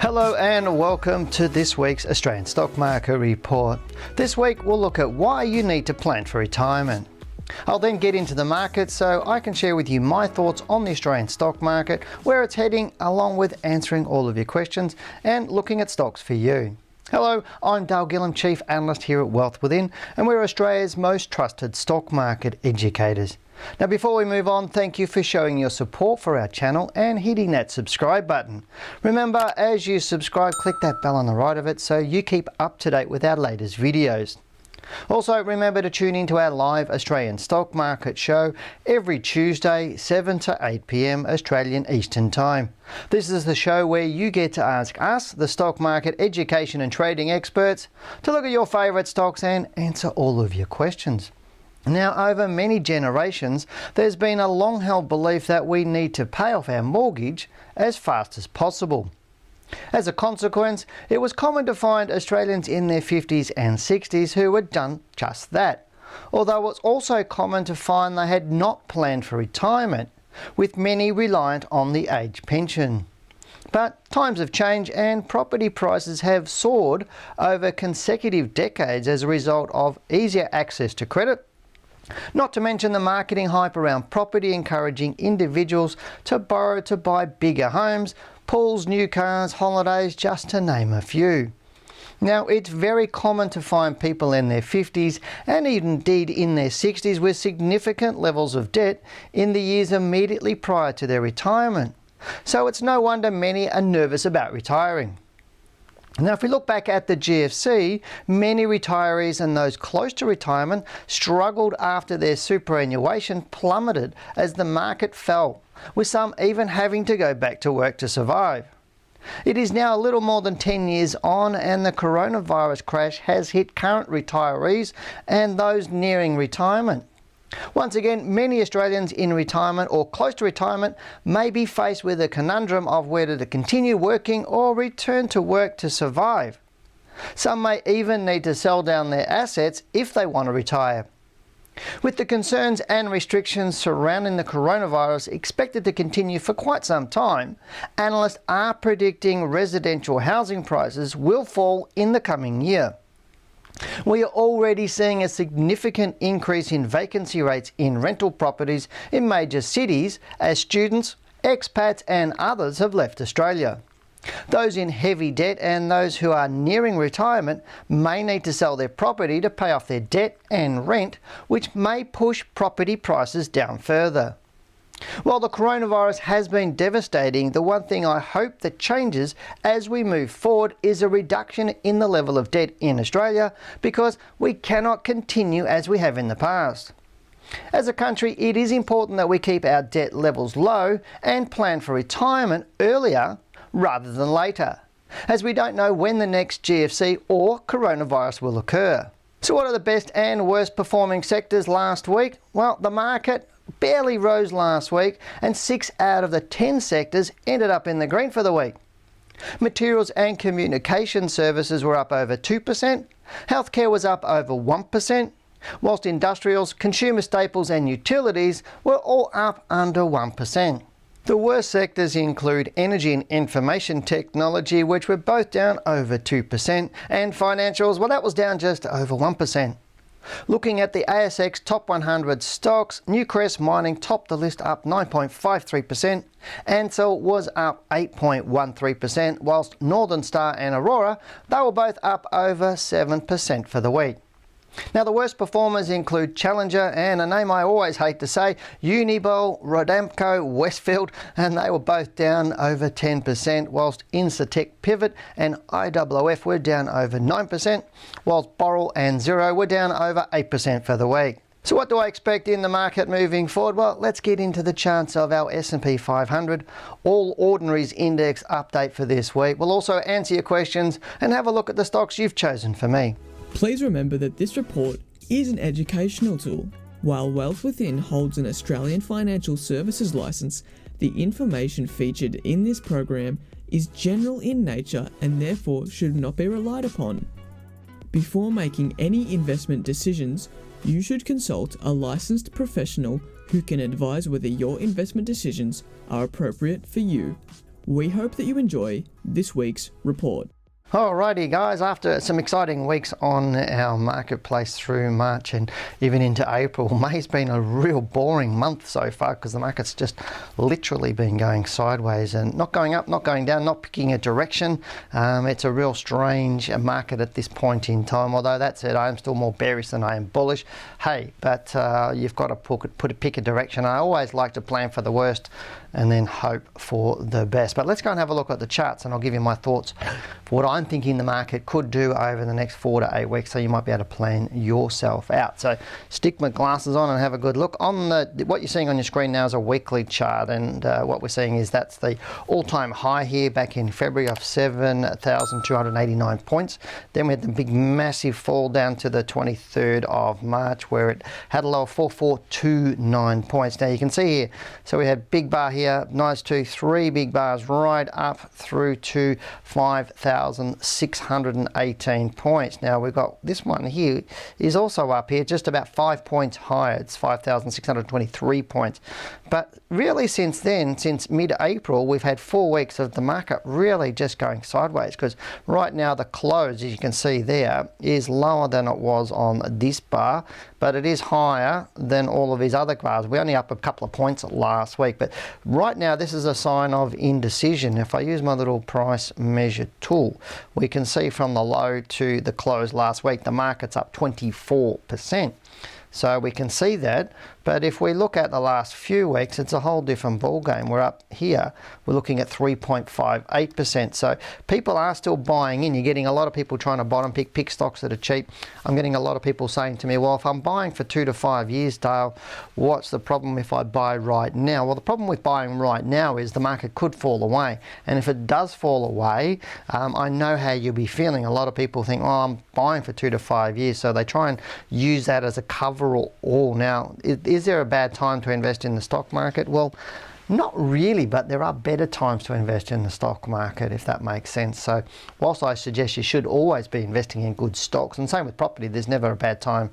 Hello and welcome to this week's Australian Stock Market Report. This week we'll look at why you need to plan for retirement. I'll then get into the market so I can share with you my thoughts on the Australian stock market, where it's heading, along with answering all of your questions and looking at stocks for you. Hello, I'm Gillham, Chief Analyst here at Wealth Within, and we're Australia's most trusted stock market educators. Now before we move on, thank you for showing your support for our channel and hitting that subscribe button. Remember, as you subscribe, click that bell on the right of it so you keep up to date with our latest videos. Also, remember to tune into our live Australian stock market show every Tuesday, 7 to 8 p.m. Australian Eastern Time. This is the show where you get to ask us, the stock market education and trading experts, to look at your favourite stocks and answer all of your questions. Now, over many generations, there's been a long-held belief that we need to pay off our mortgage as fast as possible. As a consequence, it was common to find Australians in their 50s and 60s who had done just that, although it's also common to find they had not planned for retirement, with many reliant on the age pension. But times have changed and property prices have soared over consecutive decades as a result of easier access to credit, not to mention the marketing hype around property encouraging individuals to borrow to buy bigger homes, pools, new cars, holidays, just to name a few. Now, it's very common to find people in their 50s and indeed in their 60s with significant levels of debt in the years immediately prior to their retirement. So it's no wonder many are nervous about retiring. Now, if we look back at the GFC, many retirees and those close to retirement struggled after their superannuation plummeted as the market fell, with some even having to go back to work to survive. It is now a little more than 10 years on, and the coronavirus crash has hit current retirees and those nearing retirement. Once again, many Australians in retirement or close to retirement may be faced with a conundrum of whether to continue working or return to work to survive. Some may even need to sell down their assets if they want to retire. With the concerns and restrictions surrounding the coronavirus expected to continue for quite some time, analysts are predicting residential housing prices will fall in the coming year. We are already seeing a significant increase in vacancy rates in rental properties in major cities as students, expats and others have left Australia. Those in heavy debt and those who are nearing retirement may need to sell their property to pay off their debt and rent, which may push property prices down further. While the coronavirus has been devastating, the one thing I hope that changes as we move forward is a reduction in the level of debt in Australia, because we cannot continue as we have in the past. As a country, it is important that we keep our debt levels low and plan for retirement earlier rather than later, as we don't know when the next GFC or coronavirus will occur. So what are the best and worst performing sectors last week? Well, the market barely rose last week and 6 out of the 10 sectors ended up in the green for the week. Materials and communication services were up over 2%, healthcare was up over 1%, whilst industrials, consumer staples and utilities were all up under 1%. The worst sectors include energy and information technology, which were both down over 2%, and financials, well, that was down just over 1%. Looking at the ASX top 100 stocks, Newcrest Mining topped the list up 9.53%, Ansell was up 8.13%, whilst Northern Star and Aurora, they were both up over 7% for the week. Now, the worst performers include Challenger and a name I always hate to say, Unibol, Rodamco, Westfield, and they were both down over 10%, whilst Incitec Pivot and IWF were down over 9%, whilst Boral and Xero were down over 8% for the week. So what do I expect in the market moving forward? Well, let's get into the charts of our S&P 500 All Ordinaries Index update for this week. We'll also answer your questions and have a look at the stocks you've chosen for me. Please remember that this report is an educational tool. While Wealth Within holds an Australian financial services licence, the information featured in this program is general in nature and therefore should not be relied upon. Before making any investment decisions, you should consult a licensed professional who can advise whether your investment decisions are appropriate for you. We hope that you enjoy this week's report. Alrighty guys, after some exciting weeks on our marketplace through March and even into April, May's been a real boring month so far because the market's just literally been going sideways and not going up, not going down, not picking a direction. It's a real strange market at this point in time, although that said, I am still more bearish than I am bullish. Hey, but you've got to pick a direction. I always like to plan for the worst and then hope for the best. But let's go and have a look at the charts and I'll give you my thoughts for what I'm thinking the market could do over the next 4 to 8 weeks, so you might be able to plan yourself out. So stick my glasses on and have a good look. On what you're seeing on your screen now is a weekly chart, and what we're seeing is that's the all-time high here back in February of 7,289 points. Then we had the big massive fall down to the 23rd of March where it had a low of 4,429 points. Now you can see here, so we had big bar here, nice 3 big bars right up through to 5,618 points. Now we've got this one here is also up here, just about 5 points higher. It's 5,623 points. But really since then, since mid-April, we've had 4 weeks of the market really just going sideways, because right now the close, as you can see there, is lower than it was on this bar, but it is higher than all of these other bars. We're only up a couple of points last week, but right now this is a sign of indecision. If I use my little price measure tool, we can see from the low to the close last week, the market's up 24%. So we can see that, but if we look at the last few weeks, it's a whole different ball game. We're up here, we're looking at 3.58%. So people are still buying in. You're getting a lot of people trying to bottom pick stocks that are cheap. I'm getting a lot of people saying to me, well, if I'm buying for 2 to 5 years, Dale, what's the problem if I buy right now? Well, the problem with buying right now is the market could fall away. And if it does fall away, I know how you'll be feeling. A lot of people think, oh, I'm buying for 2 to 5 years. So they try and use that as a cover all. Now, is there a bad time to invest in the stock market? Well, not really, but there are better times to invest in the stock market, if that makes sense. So whilst I suggest you should always be investing in good stocks, and same with property, there's never a bad time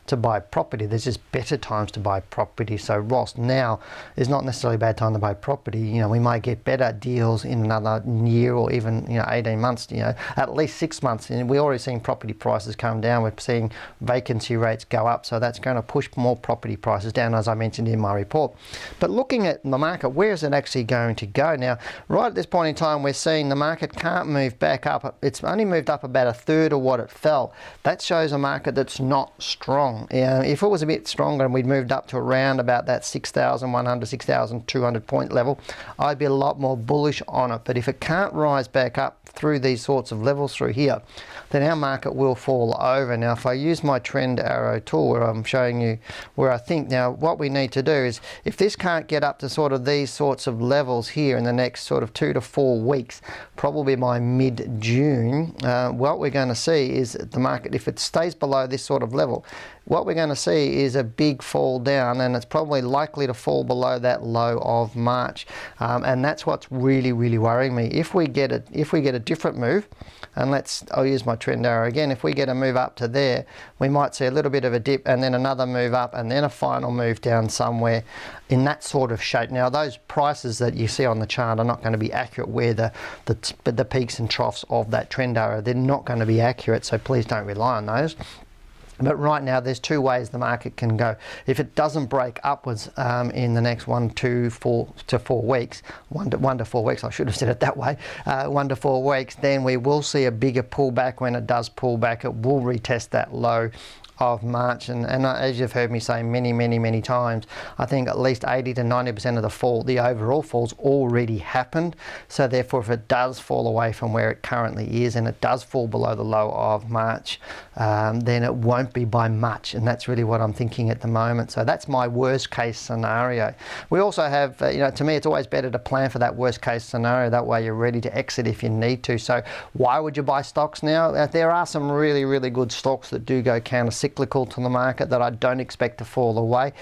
to buy property. There's just better times to buy property. So whilst now is not necessarily a bad time to buy property, we might get better deals in another year or even 18 months, at least 6 months. And we're already seeing property prices come down. We're seeing vacancy rates go up. So that's going to push more property prices down, as I mentioned in my report. But looking at the market, where is it actually going to go? Now, right at this point in time, we're seeing the market can't move back up. It's only moved up about a third of what it fell. That shows a market that's not strong. If it was a bit stronger and we'd moved up to around about that 6,100, 6,200 point level, I'd be a lot more bullish on it. But if it can't rise back up through these sorts of levels through here, then our market will fall over. Now, if I use my trend arrow tool where I'm showing you where I think, now what we need to do is, if this can't get up to sort of these sorts of levels here in the next sort of 2 to 4 weeks, probably by mid-June, what we're going to see is the market, if it stays below this sort of level, what we're going to see is a big fall down, and it's probably likely to fall below that low of March, and that's what's really worrying me. If we get a different move, and I'll use my trend arrow again, if we get a move up to there, we might see a little bit of a dip and then another move up and then a final move down somewhere in that sort of shape. Now, those prices that you see on the chart are not going to be accurate where the peaks and troughs of that trend arrow, they're not going to be accurate, so please don't rely on those. But right now, there's 2 ways the market can go. If it doesn't break upwards in the next 1 to 4 weeks, 1 to 4 weeks, I should have said it that way, 1 to 4 weeks, then we will see a bigger pullback. When it does pull back, it will retest that low of March, and as you've heard me say many times, I think at least 80 to 90% of the fall, the overall falls, already happened. So therefore, if it does fall away from where it currently is and it does fall below the low of March, then it won't be by much, and that's really what I'm thinking at the moment. So that's my worst case scenario. We also have, to me, it's always better to plan for that worst case scenario. That way you're ready to exit if you need to. So why would you buy stocks now? There are some really good stocks that do go counter-cyclical cyclical to the market that I don't expect to fall away.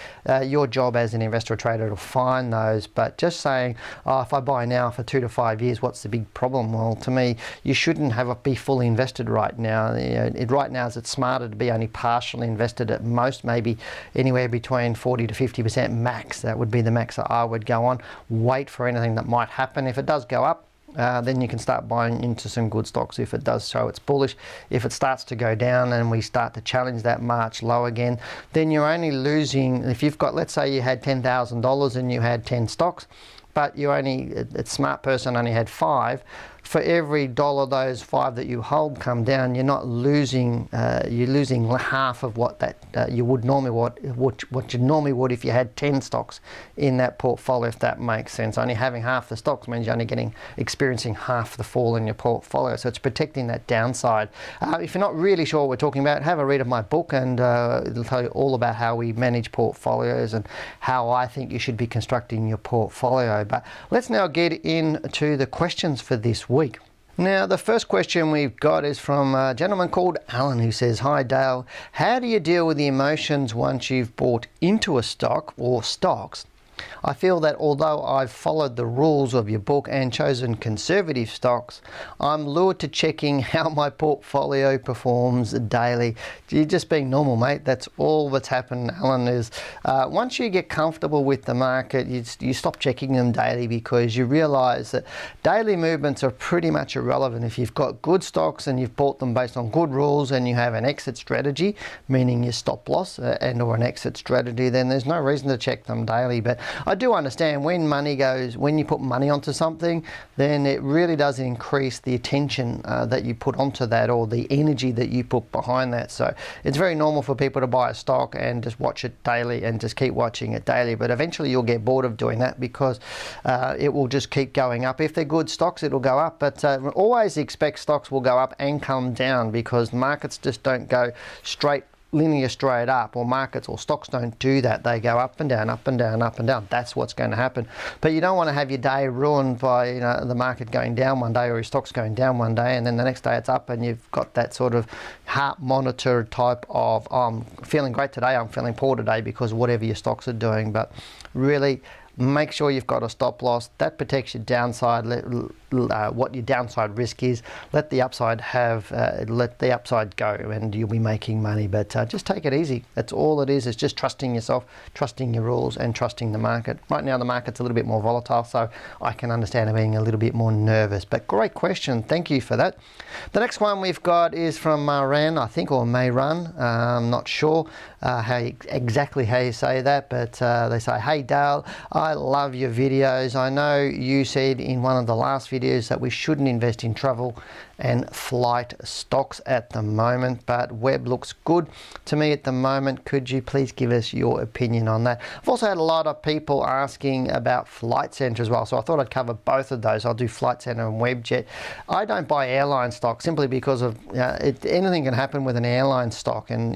Your job as an investor or trader to find those, but just saying, oh, if I buy now for 2 to 5 years, what's the big problem? Well, to me, you shouldn't be fully invested right now. Right now, it's smarter to be only partially invested at most, maybe anywhere between 40 to 50% max. That would be the max that I would go on. Wait for anything that might happen. If it does go up, then you can start buying into some good stocks if it does show it's bullish. If it starts to go down and we start to challenge that March low again, then you're only losing, if you've got, let's say you had $10,000 and you had 10 stocks, but you only, a smart person only had 5. For every dollar those 5 that you hold come down, you're not losing, you're losing half of what that you would normally, what you normally would if you had 10 stocks in that portfolio, if that makes sense. Only having half the stocks means you're only experiencing half the fall in your portfolio. So it's protecting that downside. If you're not really sure what we're talking about, have a read of my book, and it'll tell you all about how we manage portfolios and how I think you should be constructing your portfolio. But let's now get into the questions for this week. Now, the first question we've got is from a gentleman called Alan, who says, "Hi Dale, how do you deal with the emotions once you've bought into a stock or stocks? I feel that although I've followed the rules of your book and chosen conservative stocks, I'm lured to checking how my portfolio performs daily." You're just being normal, mate. That's all that's happened, Alan, is once you get comfortable with the market, you stop checking them daily, because you realise that daily movements are pretty much irrelevant. If you've got good stocks and you've bought them based on good rules and you have an exit strategy, meaning your stop loss and or an exit strategy, then there's no reason to check them daily. But I do understand when you put money onto something, then it really does increase the attention that you put onto that, or the energy that you put behind that. So it's very normal for people to buy a stock and just watch it daily and just keep watching it daily. But eventually you'll get bored of doing that, because it will just keep going up. If they're good stocks, it'll go up. But always expect stocks will go up and come down, because markets just don't go linear straight up, or markets or stocks don't do that. They go up and down, up and down, up and down. That's what's going to happen. But you don't want to have your day ruined by the market going down one day, or your stocks going down one day, and then the next day it's up, and you've got that sort of heart monitor type of, I'm feeling great today, I'm feeling poor today, because whatever your stocks are doing. But really, make sure you've got a stop loss that protects your downside. What your downside risk is. Let the upside go, and you'll be making money. But just take it easy. That's all it is. It's just trusting yourself, trusting your rules, and trusting the market. Right now the market's a little bit more volatile, so I can understand it being a little bit more nervous. But great question. Thank you for that. The next one we've got is from Maran, I think, or Mayran. I'm not sure exactly how you say that, but they say, "Hey Dale, I love your videos. I know you said in one of the last videos that we shouldn't invest in travel and flight stocks at the moment, but web looks good to me at the moment. Could you please give us your opinion on that?" I've also had a lot of people asking about Flight Centre as well, so I thought I'd cover both of those. I'll do Flight Centre and Webjet. I don't buy airline stocks simply because of anything can happen with an airline stock, and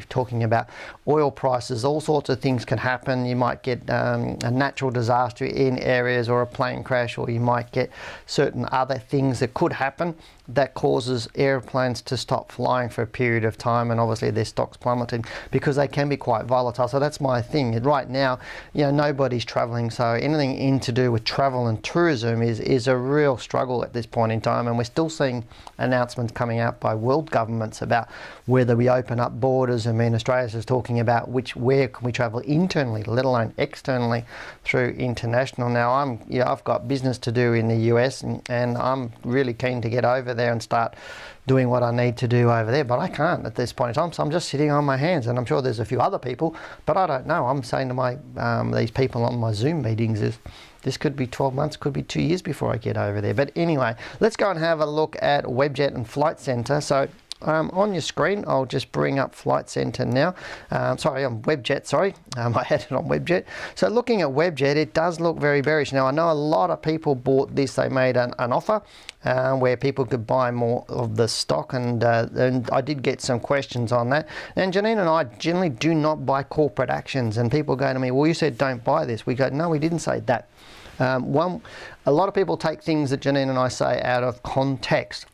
talking about oil prices, all sorts of things can happen. You might get a natural disaster in areas, or a plane crash, or you might get certain other things that could happen that causes airplanes to stop flying for a period of time, and obviously their stocks plummeting, because they can be quite volatile. So that's my thing. Right now, nobody's traveling, so anything to do with travel and tourism is a real struggle at this point in time, and we're still seeing announcements coming out by world governments about whether we open up borders. I mean, Australia's is talking about where can we travel internally, let alone externally through international. Now I've got business to do in the US, and I'm really keen to get over there and start doing what I need to do over there, but I can't at this point in time, so I'm just sitting on my hands. And I'm sure there's a few other people, but I don't know. I'm saying to my these people on my Zoom meetings, this could be 12 months, could be 2 years before I get over there. But anyway, let's go and have a look at Webjet and Flight Centre. So on your screen, I'll just bring up Flight Centre now. On Webjet, I had it on Webjet. So looking at Webjet, it does look very bearish. Now, I know a lot of people bought this. They made an offer where people could buy more of the stock, and I did get some questions on that. And Janine and I generally do not buy corporate actions, and people go to me, "Well, you said don't buy this." We go, "No, we didn't say that." A lot of people take things that Janine and I say out of context.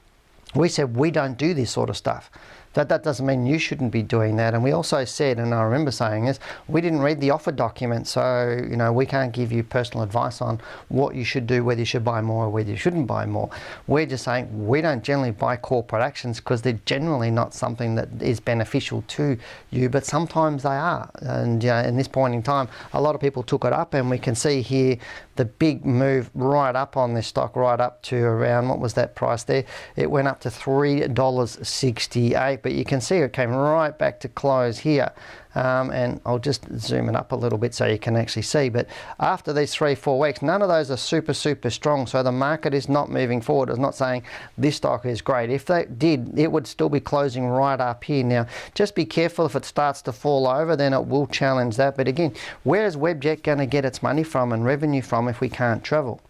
We said we don't do this sort of stuff. That doesn't mean you shouldn't be doing that. And we also said, and I remember saying this, we didn't read the offer document, so we can't give you personal advice on what you should do, whether you should buy more or whether you shouldn't buy more. We're just saying we don't generally buy corporate actions because they're generally not something that is beneficial to you, but sometimes they are. And in this point in time, a lot of people took it up, and we can see here the big move right up on this stock, right up to around, what was that price there? It went up to $3.68, but you can see it came right back to close here. And I'll just zoom it up a little bit so you can actually see. But after these 3-4 weeks, none of those are super strong. So the market is not moving forward. It's not saying this stock is great. If they did, it would still be closing right up here. Now, just be careful if it starts to fall over, then it will challenge that. But again, where is Webjet going to get its money from and revenue from if we can't travel?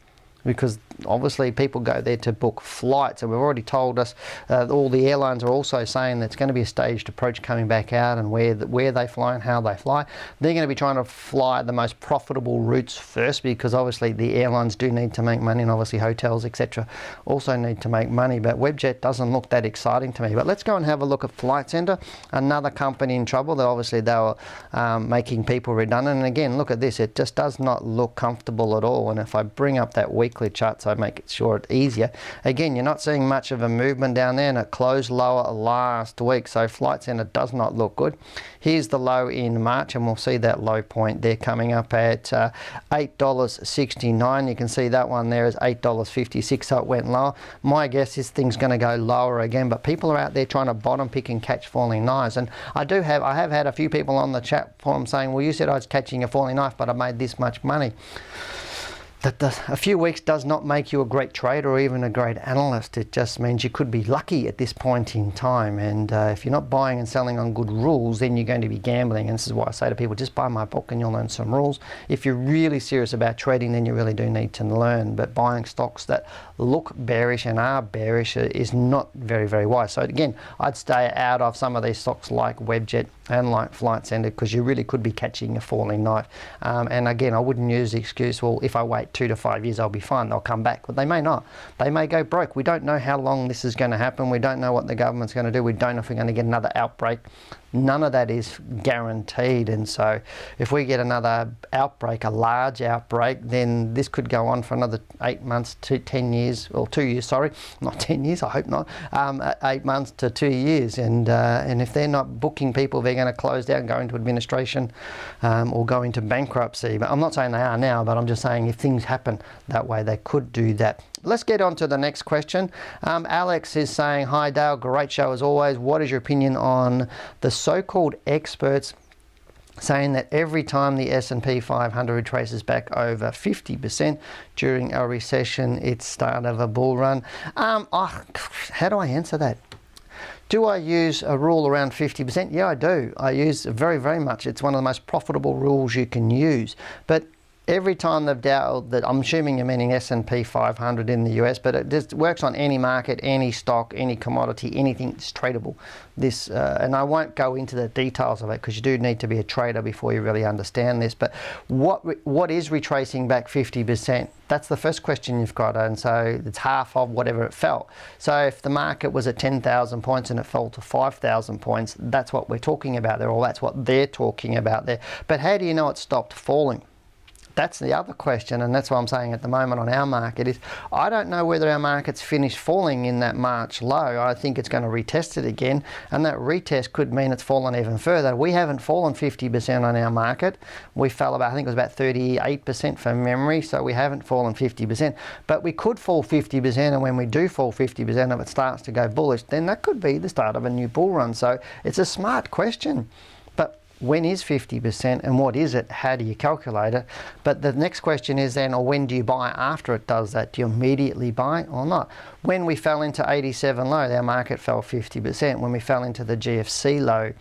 Because obviously people go there to book flights, and we've already told us all the airlines are also saying that it's going to be a staged approach coming back out, and where they fly and how they fly. They're going to be trying to fly the most profitable routes first, because obviously the airlines do need to make money, and obviously hotels, etc. also need to make money. But Webjet doesn't look that exciting to me. But let's go and have a look at Flight Centre, another company in trouble. That obviously they were making people redundant. And again, look at this, it just does not look comfortable at all. And if I bring up that weekly chart so I make it sure it's easier, again, you're not seeing much of a movement down there, and it closed lower last week. So Flight Centre does not look good. Here's the low in March, and we'll see that low point there coming up at $8.69. You can see that one there is $8.56, so it went lower. My guess is things going to go lower again, but people are out there trying to bottom pick and catch falling knives. And I have had a few people on the chat forum saying, well, you said I was catching a falling knife, but I made this much money. A few weeks does not make you a great trader or even a great analyst. It just means you could be lucky at this point in time. And if you're not buying and selling on good rules, then you're going to be gambling. And this is why I say to people, just buy my book and you'll learn some rules. If you're really serious about trading, then you really do need to learn. But buying stocks that look bearish and are bearish is not very wise. So again, I'd stay out of some of these stocks like Webjet and like Flight Centre, because you really could be catching a falling knife. And again, I wouldn't use the excuse, well, if I wait 2 to 5 years, I'll be fine, they'll come back. But they may not. They may go broke. We don't know how long this is going to happen. We don't know what the government's going to do. We don't know if we're going to get another outbreak. None of that is guaranteed. And so if we get another outbreak, a large outbreak, then this could go on for another 8 months to 10 years, or 2 years, sorry, not 10 years, I hope not, 8 months to 2 years. And if they're not booking people, they're going to close down, go into administration, or go into bankruptcy. But I'm not saying they are now, but I'm just saying if things happen that way, they could do that. Let's get on to the next question. Alex is saying, hi Dale, great show as always. What is your opinion on the so-called experts saying that every time the S&P 500 retraces back over 50% during a recession, it's start of a bull run? How do I answer that? Do I use a rule around 50%? Yeah, I do. I use very much. It's one of the most profitable rules you can use. But every time they've dealt that, I'm assuming you're meaning S&P 500 in the US, but it just works on any market, any stock, any commodity, anything that's tradable. And I won't go into the details of it, because you do need to be a trader before you really understand this. But what is retracing back 50%? That's the first question you've got, and so it's half of whatever it fell. So if the market was at 10,000 points and it fell to 5,000 points, that's what we're talking about there, or that's what they're talking about there. But how do you know it stopped falling? That's the other question, and that's what I'm saying at the moment on our market is I don't know whether our market's finished falling in that March low. I think it's going to retest it again, and that retest could mean it's fallen even further. We haven't fallen 50% on our market. We fell about, I think it was about 38% from memory, so we haven't fallen 50%. But we could fall 50%, and when we do fall 50%, if it starts to go bullish, then that could be the start of a new bull run. So it's a smart question. When is 50% and what is it? How do you calculate it? But the next question is then, or when do you buy after it does that? Do you immediately buy or not? When we fell into 87 low, our market fell 50%. When we fell into the GFC low,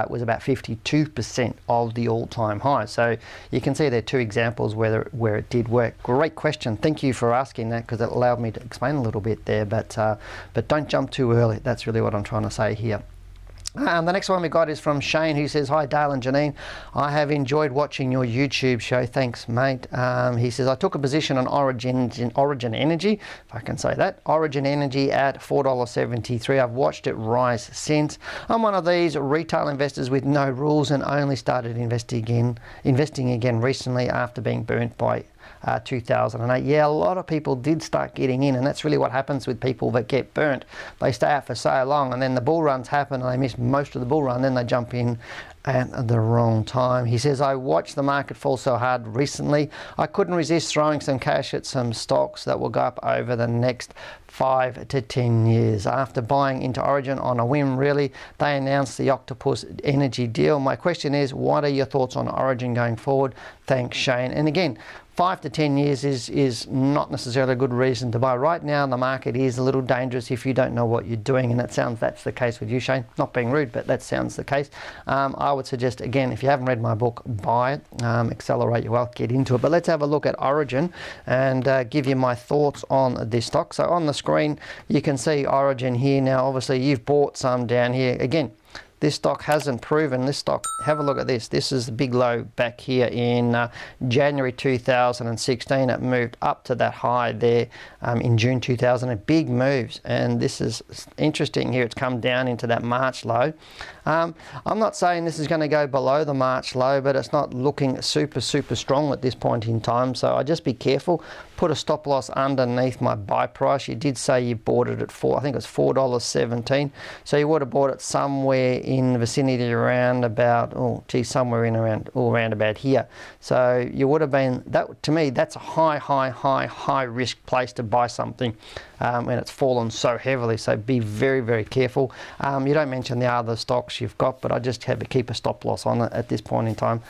it was about 52% of the all-time high. So you can see there are two examples where it did work. Great question. Thank you for asking that, because it allowed me to explain a little bit there. But don't jump too early. That's really what I'm trying to say here. The next one we got is from Shane, who says, "Hi Dale and Janine, I have enjoyed watching your YouTube show. Thanks, mate." He says, "I took a position on Origin Energy, if I can say that, Origin Energy at $4.73. I've watched it rise since. I'm one of these retail investors with no rules and only started investing again recently after being burnt by 2008. Yeah, a lot of people did start getting in, and that's really what happens with people that get burnt. They stay out for so long, and then the bull runs happen and they miss most of the bull run, then they jump in at the wrong time." He says, "I watched the market fall so hard recently, I couldn't resist throwing some cash at some stocks that will go up over the next 5 to 10 years. After buying into Origin on a whim, really, they announced the Octopus Energy deal. My question is, what are your thoughts on Origin going forward? Thanks, Shane." And again, 5 to 10 years is not necessarily a good reason to buy. Right now, the market is a little dangerous if you don't know what you're doing, and that's the case with you, Shane. Not being rude, but that sounds the case. I would suggest, again, if you haven't read my book, buy it, Accelerate Your Wealth, get into it. But let's have a look at Origin and give you my thoughts on this stock. So on the screen, you can see Origin here. Now, obviously, you've bought some down here. Again, this stock hasn't proven. This stock, have a look at this. This is the big low back here in January 2016. It moved up to that high there in June 2000. Big moves. And this is interesting here. It's come down into that March low. I'm not saying this is going to go below the March low, but it's not looking super strong at this point in time. So I just be careful. Put a stop loss underneath my buy price. You did say you bought it at I think it was $4.17. So you would have bought it somewhere in the vicinity around about, somewhere in around about here. So you would have been, that to me, that's a high risk place to buy something when it's fallen so heavily. So be very careful. You don't mention the other stocks you've got, but I just have to keep a stop loss on it at this point in time.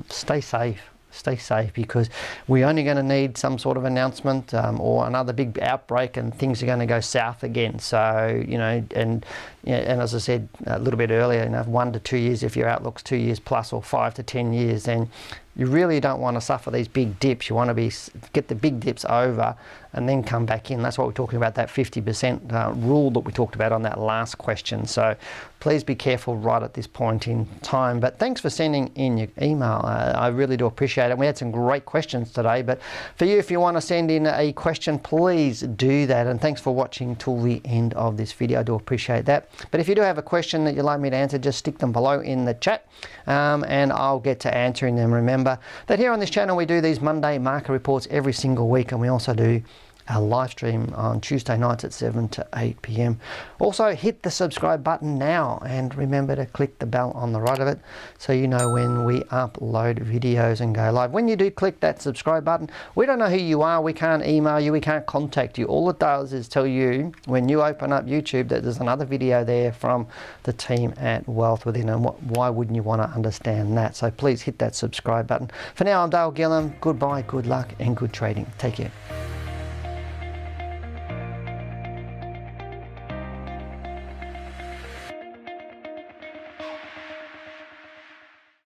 Stay safe. Stay safe, because we're only going to need some sort of announcement or another big outbreak and things are going to go south again. So, and as I said a little bit earlier, 1 to 2 years, if your outlook's 2 years plus, or 5 to 10 years, then you really don't want to suffer these big dips. You want to get the big dips over and then come back in. That's what we're talking about, that 50% rule that we talked about on that last question. So please be careful right at this point in time. But thanks for sending in your email. I really do appreciate it. We had some great questions today. But for you, if you want to send in a question, please do that. And thanks for watching till the end of this video. I do appreciate that. But if you do have a question that you'd like me to answer, just stick them below in the chat and I'll get to answering them. Remember that here on this channel we do these Monday market reports every single week, and we also do our live stream on Tuesday nights at 7 to 8 p.m. Also, hit the subscribe button now and remember to click the bell on the right of it so you know when we upload videos and go live. When you do click that subscribe button, we don't know who you are, we can't email you, we can't contact you. All it does is tell you when you open up YouTube that there's another video there from the team at Wealth Within, and why wouldn't you want to understand that? So please hit that subscribe button. For now, I'm Dale Gillham. Goodbye, good luck and good trading. Take care.